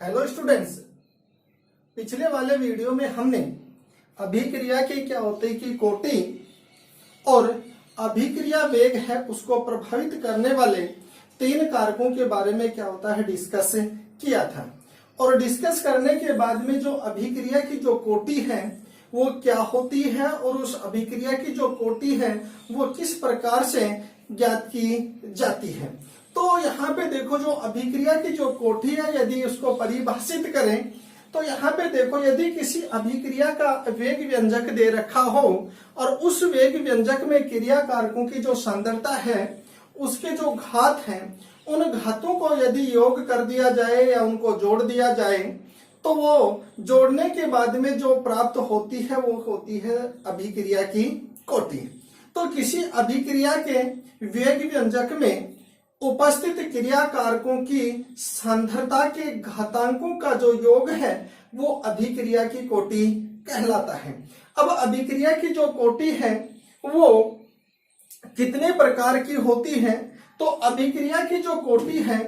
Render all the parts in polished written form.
Hello students, पिछले वाले video में हमने अभिक्रिया की क्या होती है कि कोटि और अभिक्रिया वेग है उसको प्रभावित करने वाले तीन कारकों के बारे में क्या होता है डिस्कस किया था। और डिस्कस करने के बाद में जो अभिक्रिया की जो कोटि है वो क्या होती है और उस अभिक्रिया की जो कोटि है वो किस प्रकार से ज्ञात की जाती है। तो यहाँ पे देखो, जो अभिक्रिया की जो कोटि है यदि उसको परिभाषित करें तो यहाँ पे देखो, यदि किसी अभिक्रिया का वेग व्यंजक दे रखा हो और उस वेग व्यंजक में क्रिया कारकों की जो सांद्रता है उसके जो घात हैं उन घातों को यदि योग कर दिया जाए या उनको जोड़ दिया जाए तो वो जोड़ने के बाद में जो प्राप्त होती है वो होती है अभिक्रिया की कोटि। तो किसी अभिक्रिया के वेग व्यंजक में उपस्थित क्रिया कारकों की सांद्रता के घातांकों का जो योग है वो अभिक्रिया की कोटि कहलाता है। अब अभिक्रिया की जो कोटि है वो कितने प्रकार की होती है, तो अभिक्रिया की जो कोटि है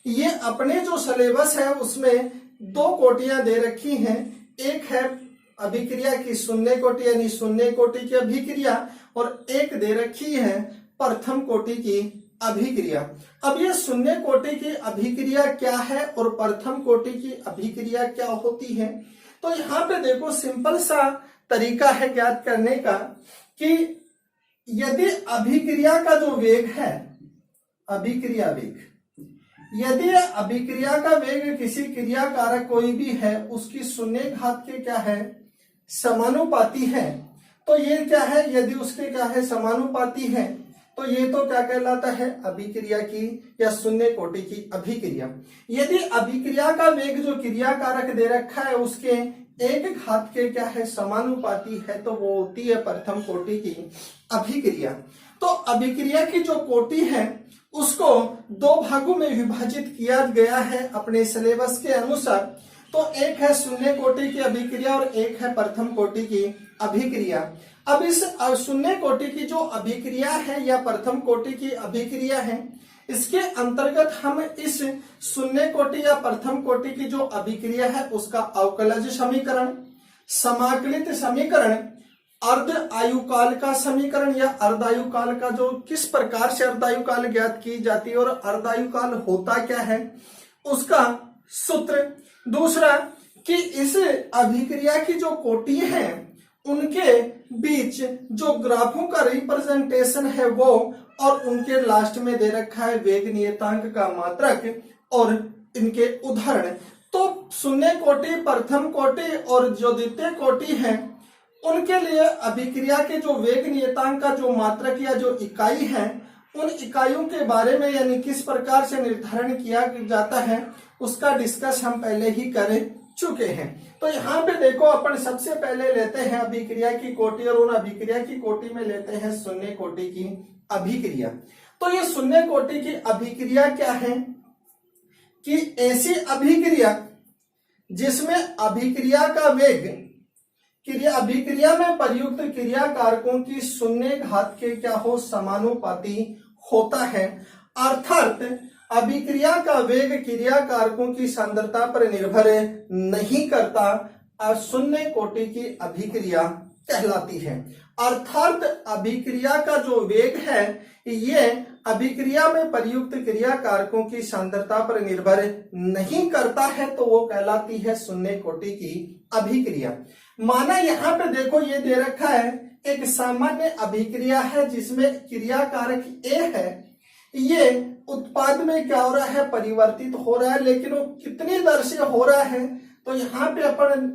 ये अपने जो सिलेबस है उसमें दो कोटियां दे रखी हैं। एक है अभिक्रिया की शून्य कोटि यानी शून्य कोटि की अभिक्रिया और एक दे रखी है प्रथम कोटि की अभिक्रिया। अब ये शून्य कोटि की अभिक्रिया क्या है और प्रथम कोटि की अभिक्रिया क्या होती है, तो यहाँ पे देखो सिंपल सा तरीका है ज्ञात करने का कि यदि अभिक्रिया का जो वेग है, अभिक्रिया वेग, यदि अभिक्रिया का वेग किसी क्रिया कारक कोई भी है उसकी शून्य घात के क्या है समानुपाती है, तो ये क्या है, यदि उसके क्या है समानुपाती है तो ये तो क्या कहलाता है अभिक्रिया की या शून्य कोटि की अभिक्रिया। यदि अभिक्रिया का वेग जो क्रिया कारक दे रखा है उसके एक घात के क्या है समानुपाती है तो वो होती है प्रथम कोटि की अभिक्रिया। तो अभिक्रिया की जो कोटि है उसको दो भागों में विभाजित किया गया है अपने सिलेबस के अनुसार। तो एक है शून्य कोटि की अभिक्रिया और एक है प्रथम कोटि की अभिक्रिया। अब इस शून्य कोटि की जो अभिक्रिया है या प्रथम कोटि की अभिक्रिया है इसके अंतर्गत हम इस शून्य कोटि या प्रथम कोटि की जो अभिक्रिया है उसका अवकलज समीकरण, समाकलित समीकरण, अर्ध आयुकाल का समीकरण या अर्धायुकाल का जो किस प्रकार से अर्धायुकाल ज्ञात की जाती है और अर्धायुकाल होता क्या है उसका सूत्र। दूसरा कि इस अभिक्रिया की जो कोटि है उनके बीच जो ग्राफों का रिप्रेजेंटेशन है वो और उनके लास्ट में दे रखा है वेग नियतांक का मात्रक और इनके उदाहरण। तो शून्य कोटि, प्रथम कोटि और जो द्वितीय कोटि है उनके लिए अभिक्रिया के जो वेग नियतांक का जो मात्रक या जो इकाई है उन इकाइयों के बारे में यानी किस प्रकार से निर्धारण किया जाता है उसका डिस्कस हम पहले ही कर चुके हैं। तो यहाँ पे देखो अपन सबसे पहले लेते हैं अभिक्रिया की कोटि और उन अभिक्रिया की कोटि में लेते हैं शून्य कोटि की अभिक्रिया। तो ये शून्य कोटि की अभिक्रिया क्या है कि ऐसी अभिक्रिया जिसमें अभिक्रिया का वेग अभिक्रिया में प्रयुक्त क्रिया कारकों की शून्य घात के क्या हो समानुपाती होता है, अर्थात अभिक्रिया का वेग क्रिया कारकों की सांद्रता पर निर्भर नहीं करता, शून्य कोटि की अभिक्रिया कहलाती है। अर्थात अभिक्रिया का जो वेग है ये अभिक्रिया में प्रयुक्त क्रिया कारकों की सांद्रता पर निर्भर नहीं करता है तो वो कहलाती है शून्य कोटि की अभिक्रिया। माना यहाँ पे देखो ये दे रखा है एक सामान्य अभिक्रिया है जिसमें क्रिया कारक ए है, ये उत्पाद में क्या हो रहा है परिवर्तित हो रहा है, लेकिन वो कितनी दर से हो रहा है तो यहाँ पे अपन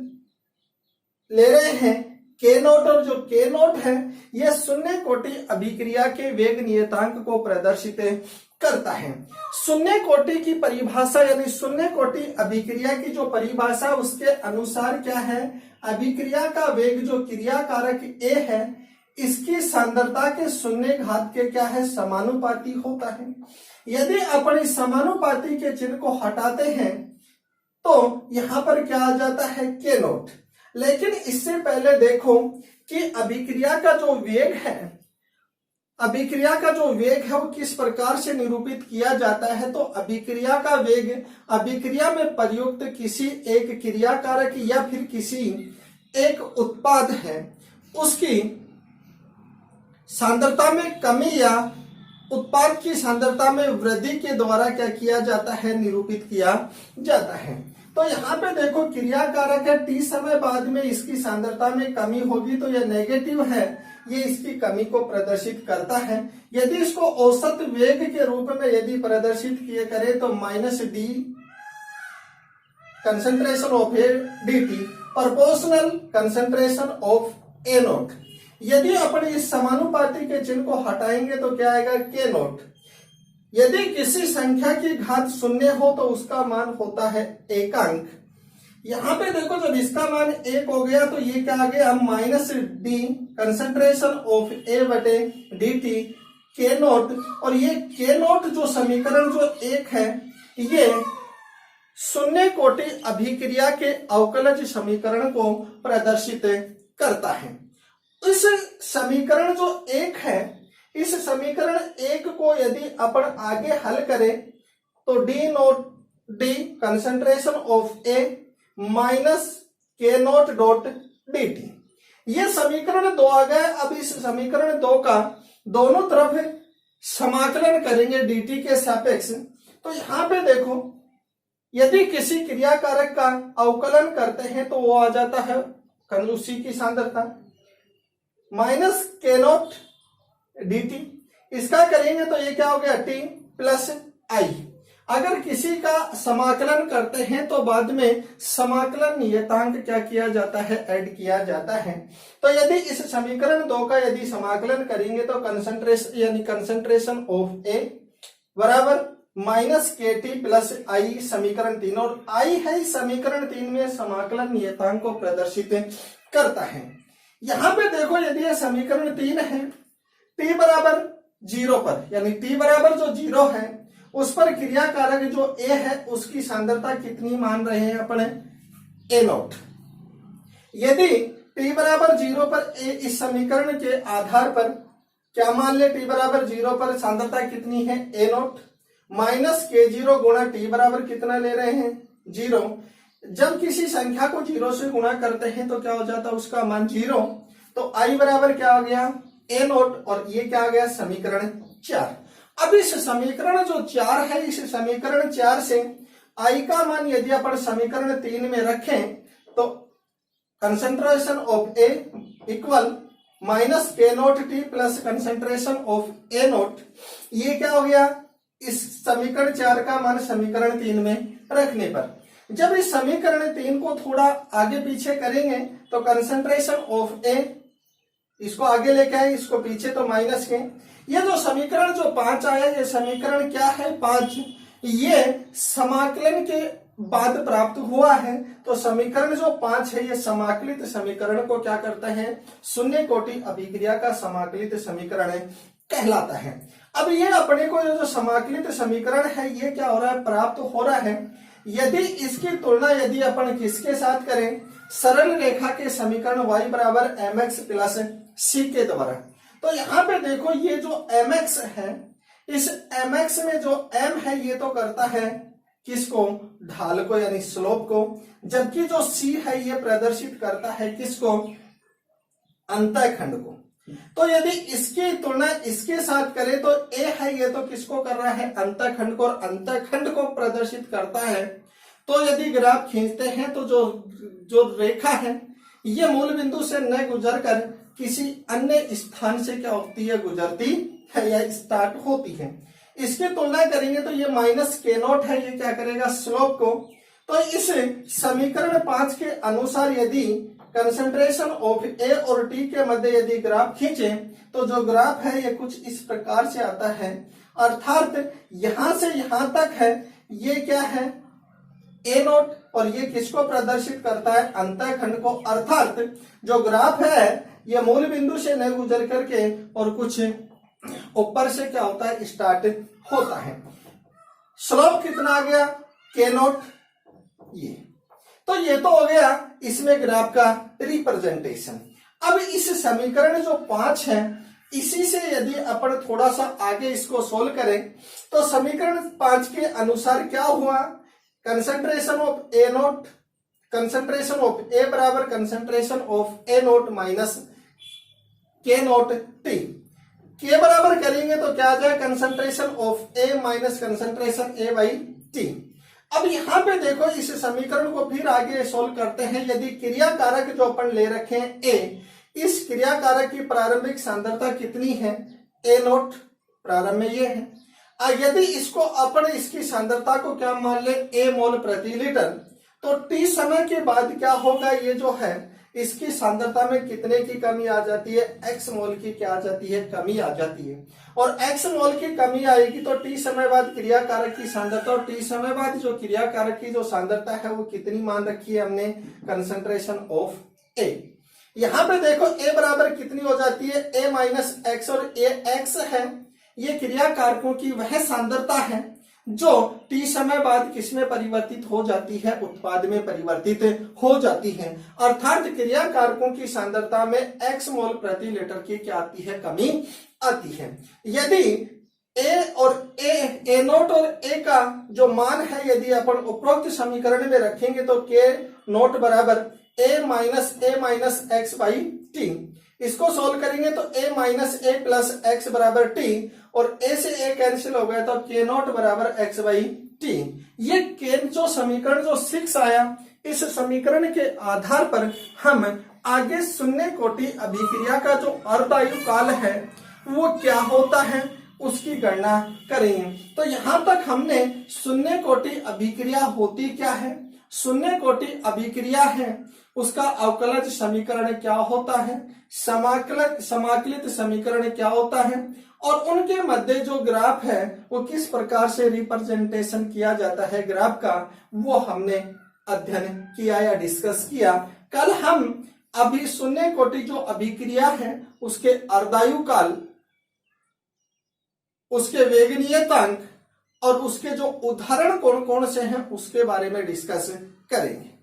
ले रहे हैं के नोट और जो के नोट है यह शून्य कोटि अभिक्रिया के वेग नियतांक को प्रदर्शित करता है। शून्य कोटि की परिभाषा यानी शून्य कोटि अभिक्रिया की जो परिभाषा उसके अनुसार क्या है, अभिक्रिया का वेग जो क्रिया कारक ए है इसकी सांद्रता के शून्य घात के क्या है समानुपाती होता है। यदि अपन इस समानुपाती के चिन्ह को हटाते हैं तो यहाँ पर क्या आ जाता है के नोट। लेकिन इससे पहले देखो कि अभिक्रिया का जो वेग है अभिक्रिया का जो वेग है वो किस प्रकार से निरूपित किया जाता है। तो अभिक्रिया का वेग अभिक्रिया में प्रयुक्त किसी एक क्रियाकारक या फिर किसी एक उत्पाद है उसकी सांद्रता में कमी या उत्पाद की सांद्रता में वृद्धि के द्वारा क्या किया जाता है, निरूपित किया जाता है। तो यहाँ पे देखो क्रियाकारक है, t समय बाद में इसकी सांद्रता में कमी होगी तो यह नेगेटिव है, ये इसकी कमी को प्रदर्शित करता है। यदि इसको औसत वेग के रूप में यदि प्रदर्शित किए करें तो -d concentration of A dt proportional concentration of A note. यदि अपन इस समानुपाती के चिन्ह को हटाएंगे तो क्या आएगा, k नोट। यदि किसी संख्या की घात 0 हो तो उसका मान होता है एकांक। यहाँ पे देखो जब इसका मान 1 हो गया तो ये क्या आ गया, -d कंसंट्रेशन ऑफ ए बटे dt k नोट। और ये k नोट जो समीकरण जो 1 है ये शून्य कोटि अभिक्रिया के अवकलज समीकरण को प्रदर्शित करता है। इस समीकरण जो 1 है, इस समीकरण 1 को यदि अपन आगे हल करें तो d note d concentration of A minus k note dot dt, ये समीकरण 2 आ गया। अब इस समीकरण 2 का दोनों तरफ समाकलन करेंगे dt के सापेक्ष। तो यहाँ पे देखो यदि किसी क्रियाकारक का अवकलन करते हैं तो वो आ जाता है उसी की सांद्रता माइनस k नोट dt। इसका करेंगे तो ये क्या हो गया, t प्लस आई। अगर किसी का समाकलन करते हैं तो बाद में समाकलन नियतांक क्या किया जाता है, ऐड किया जाता है। तो यदि इस समीकरण 2 का यदि समाकलन करेंगे तो कंसंट्रेशन यानी कंसंट्रेशन ऑफ ए बराबर -kt प्लस आई समीकरण 3, और आई है इस समीकरण 3 में समाकलन नियतांक को प्रदर्शित करता है। यहाँ पे देखो यदि यह समीकरण 3 है, t बराबर 0 पर यानी t बराबर जो 0 है उस पर क्रियाकारक जो a है उसकी सांद्रता कितनी मान रहे हैं अपने, a नोट। यदि t बराबर 0 पर a इस समीकरण के आधार पर क्या मान ले, t बराबर 0 पर सांद्रता कितनी है, a नोट माइनस k0 गुणा t बराबर कितना ले रहे हैं, 0। जब किसी संख्या को 0 से गुणा करते हैं तो क्या हो जाता है, उसका मान 0। तो i बराबर क्या आ गया, a नोट, और ये क्या आ गया, समीकरण 4। अब इस समीकरण जो 4 है, इस समीकरण 4 से i का मान यदि अपन समीकरण 3 में रखें तो concentration of a equal -k note t plus concentration of a note, ये क्या हो गया, इस समीकरण 4 का मान समीकरण 3 में रखने पर जब इस समीकरण 3 को थोड़ा आगे पीछे करेंगे तो कंसंट्रेशन ऑफ ए, इसको आगे लेके आए, इसको पीछे तो माइनस के, ये जो समीकरण जो 5 आया, ये समीकरण क्या है, 5, ये समाकलन के बाद प्राप्त हुआ है। तो समीकरण जो 5 है ये समाकलित समीकरण को क्या करता है, शून्य कोटि अभिक्रिया का समाकलित समीकरण कहलाता है। अब ये अपने को जो समाकलित समीकरण है ये क्या हो रहा है, प्राप्त हो रहा है। यदि इसकी तुलना यदि अपन किसके साथ करें, सरल रेखा के समीकरण y बराबर mx प्लस c के द्वारा, तो यहाँ पे देखो ये जो mx है, इस mx में जो m है ये तो करता है किसको, ढाल को यानी स्लोप को, जबकि जो c है ये प्रदर्शित करता है किसको, अंतःखंड को। तो यदि इसकी तुलना इसके साथ करें तो a है ये तो किसको कर रहा है, अंतःखंड को, और अंतःखंड को प्रदर्शित करता है। तो यदि ग्राफ खींचते हैं तो जो रेखा है ये मूल बिंदु से न गुजर कर किसी अन्य स्थान से क्या होती है, गुजरती है या स्टार्ट होती है। इसकी तुलना करेंगे तो ये -k नोट है, ये क्या करेगा, स्लोप को। तो इस समीकरण 5 के अनुसार यदि कंसंट्रेशन ऑफ ए और टी के मध्य यदि ग्राफ खींचे तो जो ग्राफ है ये कुछ इस प्रकार से आता है, अर्थात यहां से यहां तक है ये क्या है, ए नोट, और ये किसको प्रदर्शित करता है, अंतःखंड को। अर्थात जो ग्राफ है ये मूल बिंदु से न गुजर करके और कुछ ऊपर से क्या होता है, स्टार्ट होता है। स्लोप कितना आ गया, के नोट, ये तो ये तो हो गया इसमें ग्राफ का रिप्रेजेंटेशन। अब इस समीकरण जो 5 है इसी से यदि अपन थोड़ा सा आगे इसको सोल्व करें तो समीकरण 5 के अनुसार क्या हुआ, concentration of A naught, concentration of A बराबर concentration of A naught minus k naught t. के बराबर करेंगे तो क्या आ जाए, concentration of A minus concentration A by t. अब यहां पे देखो इस समीकरण को फिर आगे सोल्व करते हैं। यदि क्रिया कारक जो अपन ले रखे हैं ए, इस क्रिया कारक की प्रारंभिक सांद्रता कितनी है, ए नोट प्रारंभ में ये है। यदि इसको अपन इसकी सांद्रता को क्या मान ले, ए मोल प्रति लीटर, तो टी समय के बाद क्या होगा, ये जो है इसकी सांद्रता में कितने की कमी आ जाती है, एक्स मोल की क्या आ जाती है, कमी आ जाती है। और एक्स मोल की कमी आएगी तो टी समय बाद क्रिया कारक की सांद्रता, और टी समय बाद जो क्रिया कारक की जो सांद्रता है वो कितनी मान रखी है हमने, कंसंट्रेशन ऑफ ए। यहां पे देखो ए बराबर कितनी हो जाती है, ए माइनस एक्स, और ए एक्स है ये क्रिया कारकों की वह सांद्रता है जो टी समय बाद किसमें परिवर्तित हो जाती है, उत्पाद में परिवर्तित हो जाती है। अर्थात क्रिया कारकों की सांद्रता में एक्स मोल प्रति लीटर की क्या आती है, कमी आती है। यदि ए और ए नोट और ए का जो मान है यदि अपन उपरोक्त समीकरण में रखेंगे तो के नोट बराबर ए माइनस एक्स बाई टी। इसको सोल्व करेंगे तो ए माइनस ए प्लस एक्स बराबर टी, और ए से ए कैंसिल हो गया तो के नोट बराबर एक्स बाई टी। ये के जो समीकरण जो 6 आया, इस समीकरण के आधार पर हम आगे शून्य कोटि अभिक्रिया का जो अर्धायु काल है वो क्या होता है उसकी गणना करेंगे। तो यहां तक हमने शून्य कोटि अभिक्रिया होती क्या है, शून्य कोटि अभिक्रिया है उसका अवकलज समीकरण क्या होता है, समाकलित समीकरण क्या होता है, और उनके मध्य जो ग्राफ है वो किस प्रकार से रिप्रेजेंटेशन किया जाता है ग्राफ का, वो हमने अध्ययन किया या डिस्कस किया। कल हम अभी शून्य कोटि जो अभिक्रिया है उसके अर्धायु काल, उसके वेग नियतांक और उसके जो उदाहरण कौन कौन से हैं उसके बारे में डिस्कस करेंगे।